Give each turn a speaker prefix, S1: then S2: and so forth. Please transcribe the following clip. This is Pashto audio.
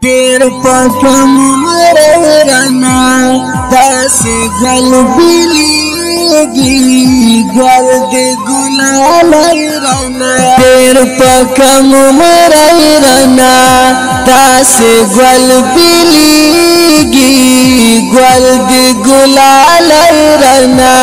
S1: دیر پکم مرنا داسې گل بیلیږي گل د ګلال رنا دیر پکم مرنا داسې گل بیلیږي گل د ګلال رنا